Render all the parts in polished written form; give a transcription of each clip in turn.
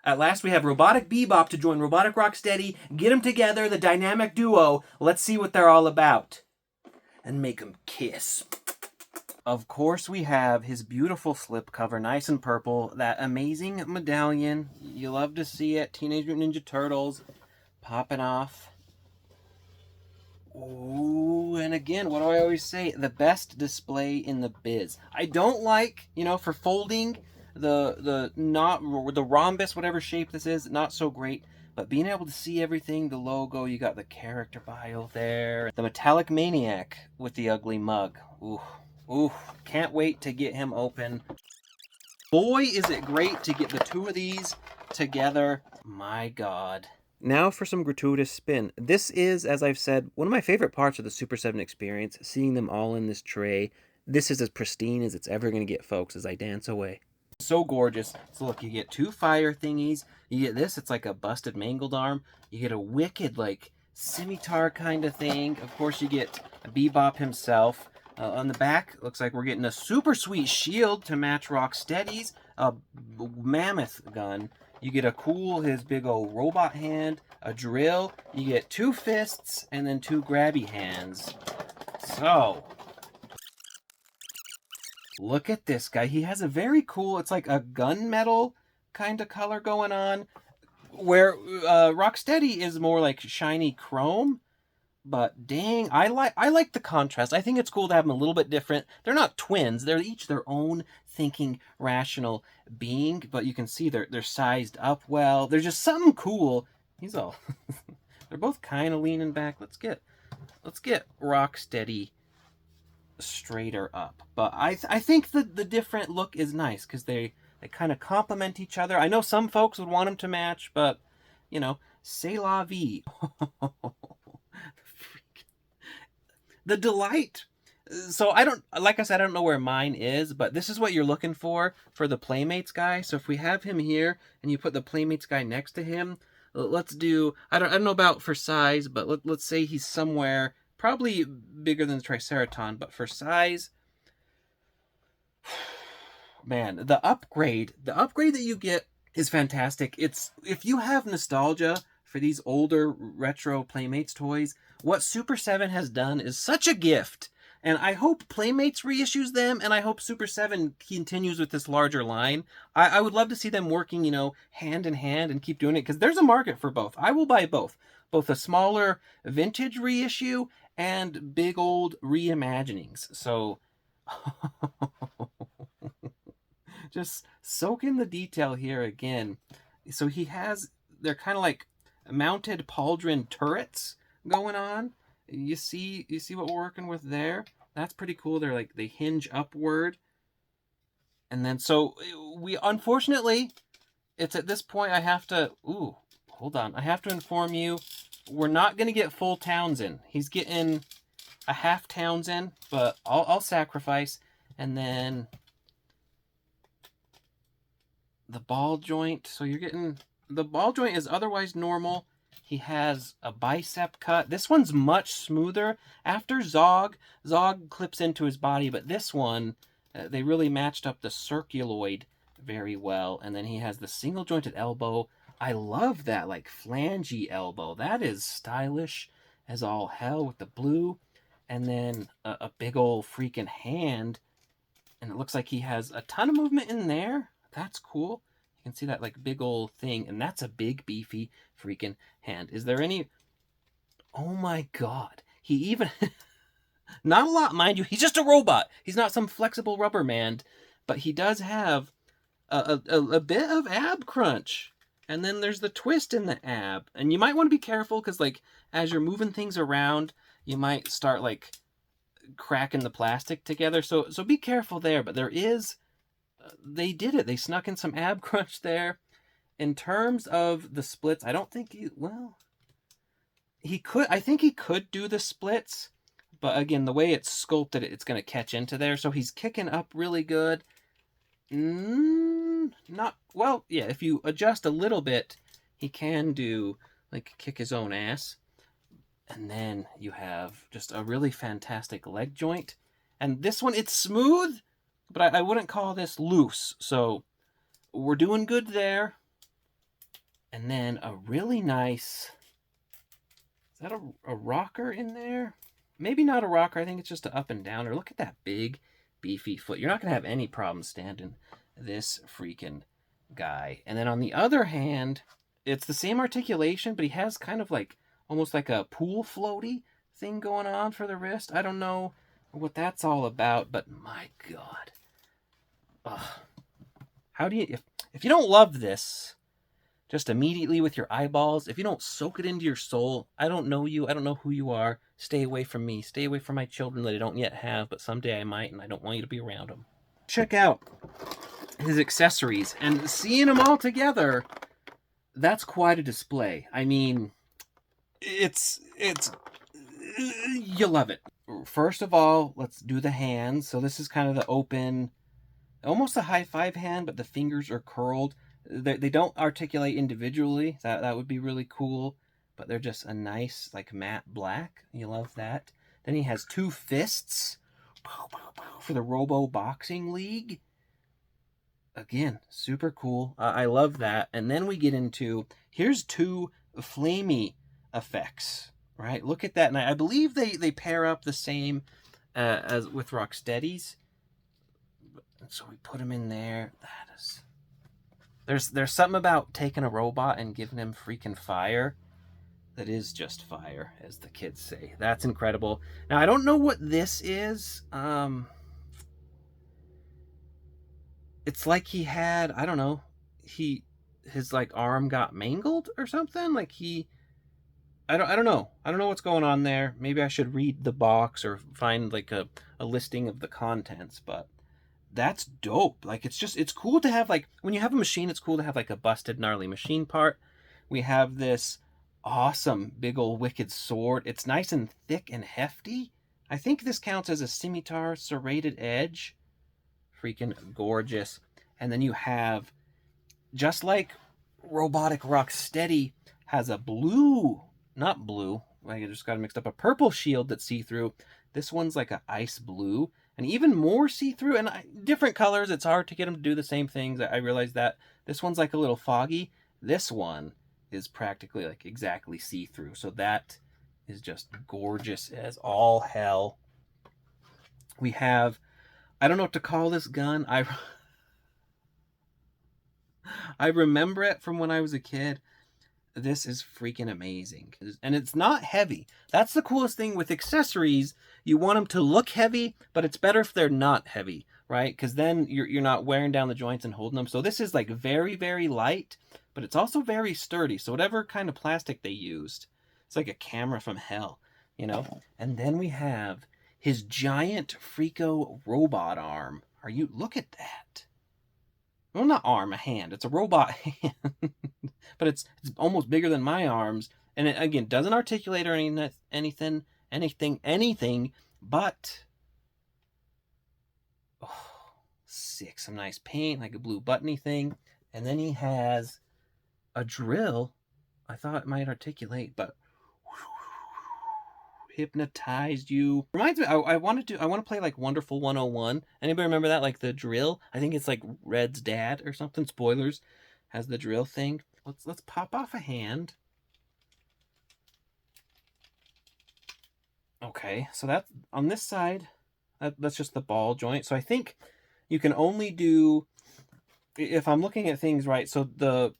At last, we have Robotic Bebop to join Robotic Rocksteady. Get them together, the dynamic duo. Let's see what they're all about. And make them kiss. Of course, we have his beautiful slipcover, nice and purple. That amazing medallion. You love to see it. Teenage Mutant Ninja Turtles popping off. Ooh, and again, what do I always say? The best display in the biz. I don't like, for folding, the rhombus, whatever shape this is, not so great. But being able to see everything, the logo, you got the character bio there. The Metallic Maniac with the ugly mug. Ooh, ooh, can't wait to get him open. Boy, is it great to get the two of these together. My God. Now for some gratuitous spin. This is, as I've said, one of my favorite parts of the Super 7 experience, seeing them all in this tray. This is as pristine as it's ever going to get, folks, as I dance away. So gorgeous. So look, you get two fire thingies. You get this, it's like a busted mangled arm. You get a wicked, like, scimitar kind of thing. Of course, you get Bebop himself. On the back, looks like we're getting a super sweet shield to match Rocksteady's, a mammoth gun. You get his big old robot hand, a drill, you get two fists, and then two grabby hands. So, look at this guy. He has a very cool, it's like a gunmetal kind of color going on, where Rocksteady is more like shiny chrome. But dang, I like the contrast. I think it's cool to have them a little bit different. They're not twins. They're each their own thinking, rational being. But you can see they're sized up well. There's just something cool. He's all they're both kind of leaning back. Let's get Rocksteady straighter up. But I think the different look is nice because they kind of complement each other. I know some folks would want them to match, but c'est la vie. The delight. So I don't know where mine is, but this is what you're looking for the Playmates guy. So if we have him here and you put the Playmates guy next to him, let's do, I don't know about for size, but let's say he's somewhere probably bigger than the Triceraton, but for size, man, the upgrade that you get is fantastic. It's, if you have nostalgia for these older retro Playmates toys, what Super 7 has done is such a gift. And I hope Playmates reissues them, and I hope Super 7 continues with this larger line. I would love to see them working, hand in hand and keep doing it, because there's a market for both. I will buy both. Both a smaller vintage reissue and big old reimaginings. So, just soak in the detail here again. So they're kind of like mounted pauldron turrets going on. You see what we're working with there? That's pretty cool. They hinge upward. And then, so we, unfortunately, it's at this point I have to, hold on. I have to inform you, we're not going to get full Townsend. He's getting a half Townsend, but I'll sacrifice. And then the ball joint. So you're getting, the ball joint is otherwise normal. He has a bicep cut. This one's much smoother. After Zog clips into his body, but this one, they really matched up the circuloid very well. And then he has the single jointed elbow. I love that, like, flangey elbow. That is stylish as all hell with the blue. And then a big old freaking hand. And it looks like he has a ton of movement in there. That's cool. You can see that, like, big old thing, and that's a big, beefy freaking hand. Is there any... Oh my God. He even... Not a lot, mind you. He's just a robot. He's not some flexible rubber man, but he does have a bit of ab crunch. And then there's the twist in the ab. And you might want to be careful, because, like, as you're moving things around, you might start, like, cracking the plastic together. So be careful there. But there is... They did it. They snuck in some ab crunch there. In terms of the splits, I don't think he could. I think he could do the splits, but again, the way it's sculpted, it's going to catch into there. So he's kicking up really good. Not well. Yeah, if you adjust a little bit, he can do, like, kick his own ass. And then you have just a really fantastic leg joint. And this one, it's smooth, but I wouldn't call this loose. So we're doing good there. And then a really nice, is that a rocker in there? Maybe not a rocker. I think it's just an up and downer. Look at that big, beefy foot. You're not going to have any problem standing this freaking guy. And then on the other hand, it's the same articulation, but he has kind of like, almost like a pool floaty thing going on for the wrist. I don't know what that's all about, but my God. Ugh. How do you, if you don't love this, just immediately with your eyeballs, if you don't soak it into your soul, I don't know you, I don't know who you are, stay away from me, stay away from my children that I don't yet have, but someday I might, and I don't want you to be around them. Check out his accessories, and seeing them all together, that's quite a display. I mean, it's you love it. First of all, let's do the hands. So this is kind of the open, almost a high five hand, but the fingers are curled. They don't articulate individually. That would be really cool, but they're just a nice like matte black. You love that. Then he has two fists for the Robo Boxing League. Again, super cool. I love that. And then we get into, here's two flamey effects, right? Look at that. And I believe they pair up the same as with Rocksteady's. So we put them in there. That is, there's something about taking a robot and giving him freaking fire that is just fire, as the kids say. That's incredible. Now I don't know what this is. It's like he had, I don't know, his like arm got mangled or something. Like I don't know. I don't know what's going on there. Maybe I should read the box or find like a listing of the contents, but that's dope. Like, it's cool to have, like, when you have a machine, it's cool to have like a busted, gnarly machine part. We have this awesome big old wicked sword. It's nice and thick and hefty. I think this counts as a scimitar serrated edge. Freaking gorgeous. And then you have, just like Robotic Rocksteady has a blue, not blue, I just got it mixed up, a purple shield that's see-through. This one's like an ice blue, and even more see-through, and different colors. It's hard to get them to do the same things. I realize that. This one's like a little foggy. This one is practically like exactly see-through. So that is just gorgeous as all hell. We have, I don't know what to call this gun. I remember it from when I was a kid. This is freaking amazing. And it's not heavy. That's the coolest thing with accessories. You want them to look heavy, but it's better if they're not heavy, right? Because then you're not wearing down the joints and holding them. So this is like very, very light, but it's also very sturdy. So whatever kind of plastic they used, it's like a camera from hell, you know? And then we have his giant Freako robot arm. Look at that. Well, not arm, a hand. It's a robot hand. But it's almost bigger than my arms. And it, again, doesn't articulate or anything, but sick. Some nice paint, like a blue buttony thing. And then he has a drill. I thought it might articulate, but hypnotized you. Reminds me, I want to play like Wonderful 101. Anybody remember that? Like the drill? I think it's like Red's dad or something. Spoilers. Has the drill thing. Let's pop off a hand. Okay, so that's on this side. That's just the ball joint. So I think you can only do, if I'm looking at things right, so the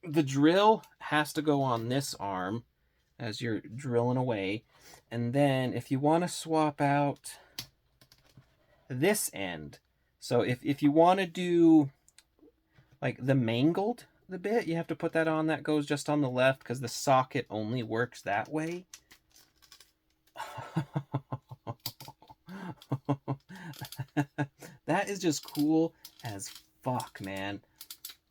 drill has to go on this arm as you're drilling away. And then if you want to swap out this end, so if you want to do like the mangled the bit, you have to put that on. That goes just on the left because the socket only works that way. That is just cool as fuck, man.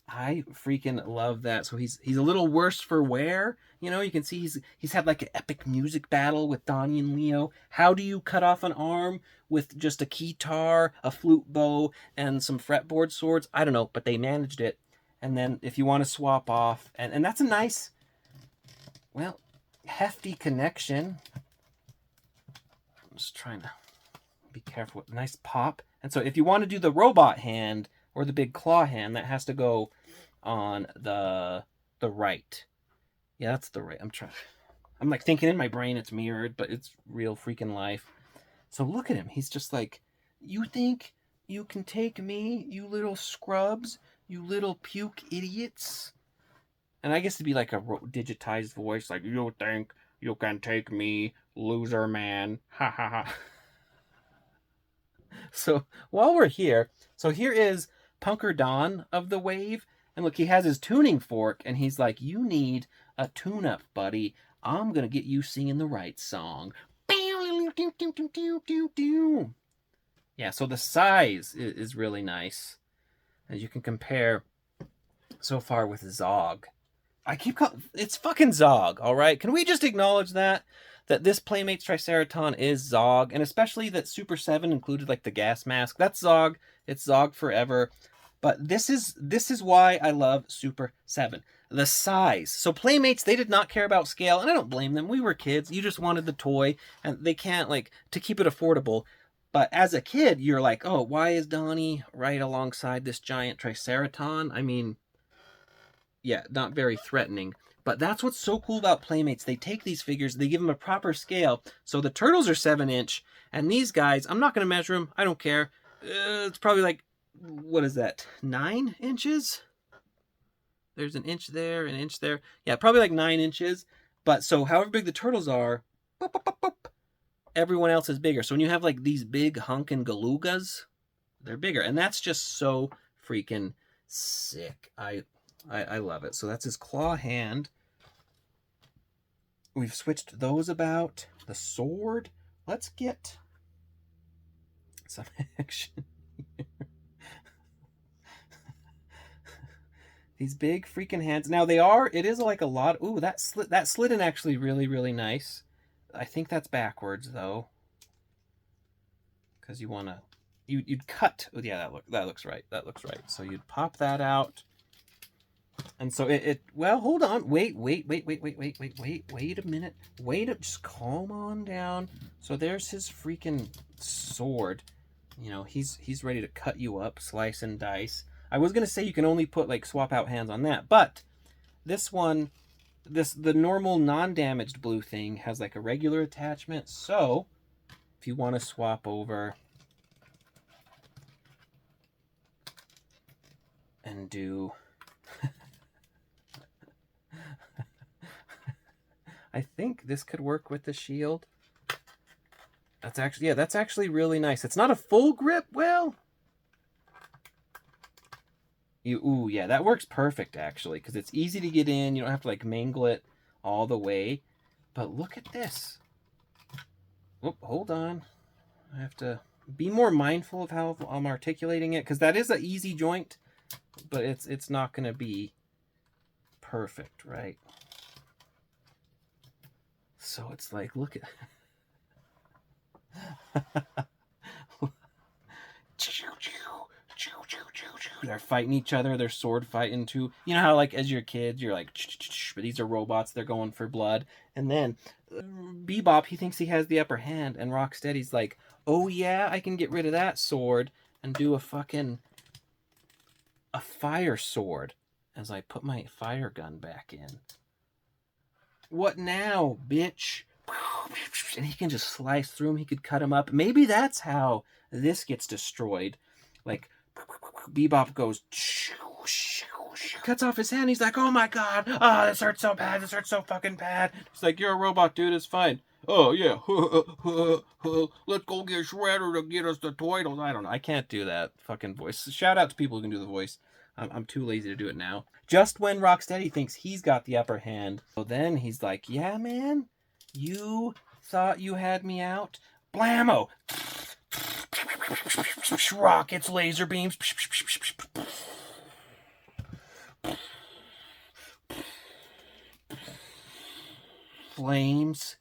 I freaking love that. So he's a little worse for wear. You know, you can see he's had like an epic music battle with Donnie and Leo. How do you cut off an arm with just a keytar, a flute bow, and some fretboard swords? I don't know, but they managed it. And then if you want to swap off, and that's a nice, well, hefty connection. I'm just trying to be careful with nice pop. And so if you want to do the robot hand or the big claw hand, that has to go on the right. Yeah, that's the right. I'm like thinking in my brain it's mirrored, but it's real freaking life. So look at him. He's just like, you think you can take me, you little scrubs, you little puke idiots? And I guess to be like a digitized voice, like, you think you can take me, loser man. Ha ha ha. So while we're here, so here is Punker Don of the Wave. And look, he has his tuning fork, and he's like, you need a tune-up, buddy. I'm going to get you singing the right song. Yeah, so the size is really nice. As you can compare so far with Zog. I keep calling it's fucking Zog, all right? Can we just acknowledge that this Playmates Triceraton is Zog, and especially that Super 7 included like the gas mask. That's Zog. It's Zog forever. But this is why I love Super 7. The size. So Playmates, they did not care about scale, and I don't blame them. We were kids. You just wanted the toy, and they can't, like, to keep it affordable. But as a kid, you're like, oh, why is Donnie right alongside this giant Triceraton? I mean, yeah, not very threatening. But that's what's so cool about Playmates. They take these figures, they give them a proper scale. So the turtles are 7-inch, and these guys, I'm not going to measure them. I don't care. It's probably like, what is that, 9 inches? There's an inch there, an inch there. Yeah, probably like 9 inches. But so however big the turtles are, boop, boop, boop, boop, everyone else is bigger. So when you have like these big hunkin' galugas, they're bigger. And that's just so freaking sick. I love it. So that's his claw hand. We've switched those about. The sword. Let's get some action here. These big freaking hands. Now it is like a lot. Ooh, that slid in actually really, really nice. I think that's backwards though. Because you want to, you'd cut. Oh yeah, that looks right. That looks right. So you'd pop that out. And so well, hold on. Wait a minute. Just calm on down. So there's his freaking sword. You know, he's ready to cut you up, slice and dice. I was going to say you can only put, like, swap out hands on that, but this one, the normal non-damaged blue thing has, like, a regular attachment, so if you want to swap over and do... I think this could work with the shield. That's actually really nice. It's not a full grip, well... Ooh, yeah, that works perfect, actually, because it's easy to get in. You don't have to, like, mangle it all the way. But look at this. Oh, hold on. I have to be more mindful of how I'm articulating it, because that is an easy joint, but it's not going to be perfect, right? So it's like, look at... They're fighting each other. They're sword fighting too. You know how, like, as your kids, you're like, but these are robots. They're going for blood. And then Bebop, he thinks he has the upper hand, and Rocksteady's like, oh yeah, I can get rid of that sword and do a fire sword. As I put my fire gun back in. What now, bitch? And he can just slice through him. He could cut him up. Maybe that's how this gets destroyed. Like, Bebop goes, cuts off his hand. He's like, oh my god, this hurts so bad. This hurts so fucking bad. He's like, you're a robot, dude. It's fine. Oh yeah, let's go get Shredder to get us the turtles. I don't know. I can't do that fucking voice. Shout out to people who can do the voice. I'm too lazy to do it now. Just when Rocksteady thinks he's got the upper hand, so then he's like, yeah, man, you thought you had me out? Blammo! Rockets, laser beams. Flames.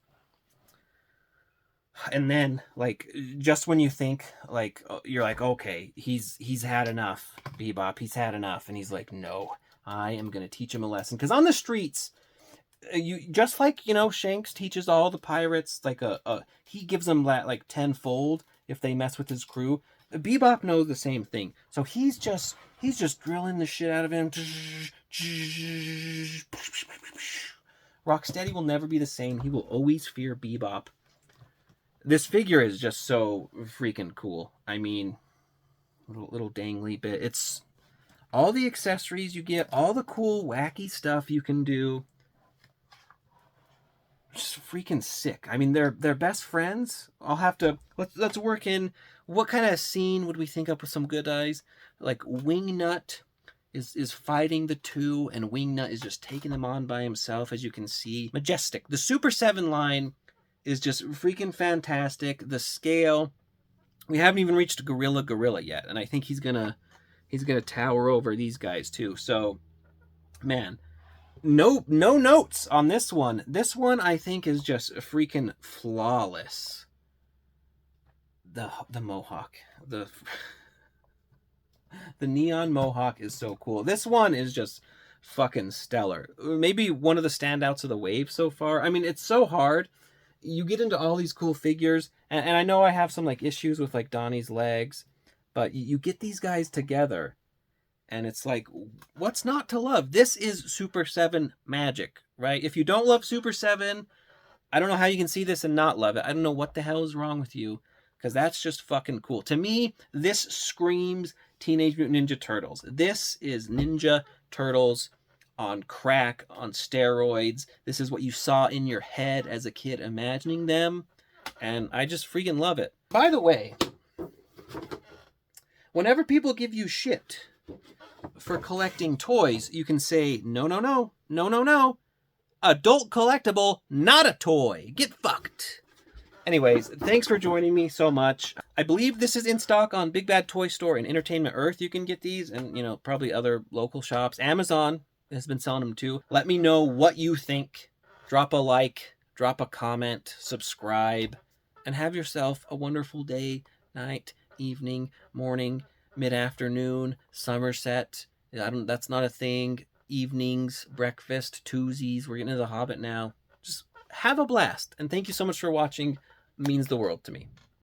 And then, like, just when you think, like, you're like, okay, he's had enough, Bebop, he's had enough. And he's like, no, I am going to teach him a lesson. Because on the streets, you just like, you know, Shanks teaches all the pirates, like, he gives them, like, tenfold if they mess with his crew. Bebop knows the same thing. So he's just He's just drilling the shit out of him. Rocksteady will never be the same. He will always fear Bebop. This figure is just so freaking cool. I mean, little dangly bit. It's all the accessories you get, all the cool, wacky stuff you can do. Just freaking sick. I mean, they're best friends. I'll have to let's work in what kind of scene would we think up with some good eyes? Like Wingnut is fighting the two, and Wingnut is just taking them on by himself, as you can see. Majestic. The Super 7 line is just freaking fantastic. The scale. We haven't even reached Guerilla yet, and I think he's gonna tower over these guys too. So, man, no notes on this one. This one I think is just freaking flawless. The mohawk, the neon mohawk is so cool. This one is just fucking stellar. Maybe one of the standouts of the wave so far. I mean, it's so hard. You get into all these cool figures, and I know I have some like issues with like Donnie's legs, but you get these guys together, and it's like, what's not to love? This is Super 7 magic, right? If you don't love Super 7, I don't know how you can see this and not love it. I don't know what the hell is wrong with you, because that's just fucking cool. To me, this screams Teenage Mutant Ninja Turtles. This is Ninja Turtles on crack, on steroids. This is what you saw in your head as a kid imagining them, and I just freaking love it. By the way, whenever people give you shit for collecting toys, you can say, no, no, no, no, no, no. Adult collectible, not a toy. Get fucked. Anyways, thanks for joining me so much. I believe this is in stock on Big Bad Toy Store and Entertainment Earth. You can get these, and, you know, probably other local shops. Amazon has been selling them too. Let me know what you think. Drop a like, drop a comment, subscribe, and have yourself a wonderful day, night, evening, morning, mid-afternoon, Somerset. That's not a thing. Evenings, breakfast, Tuesdays. We're getting into The Hobbit now. Just have a blast. And thank you so much for watching. It means the world to me.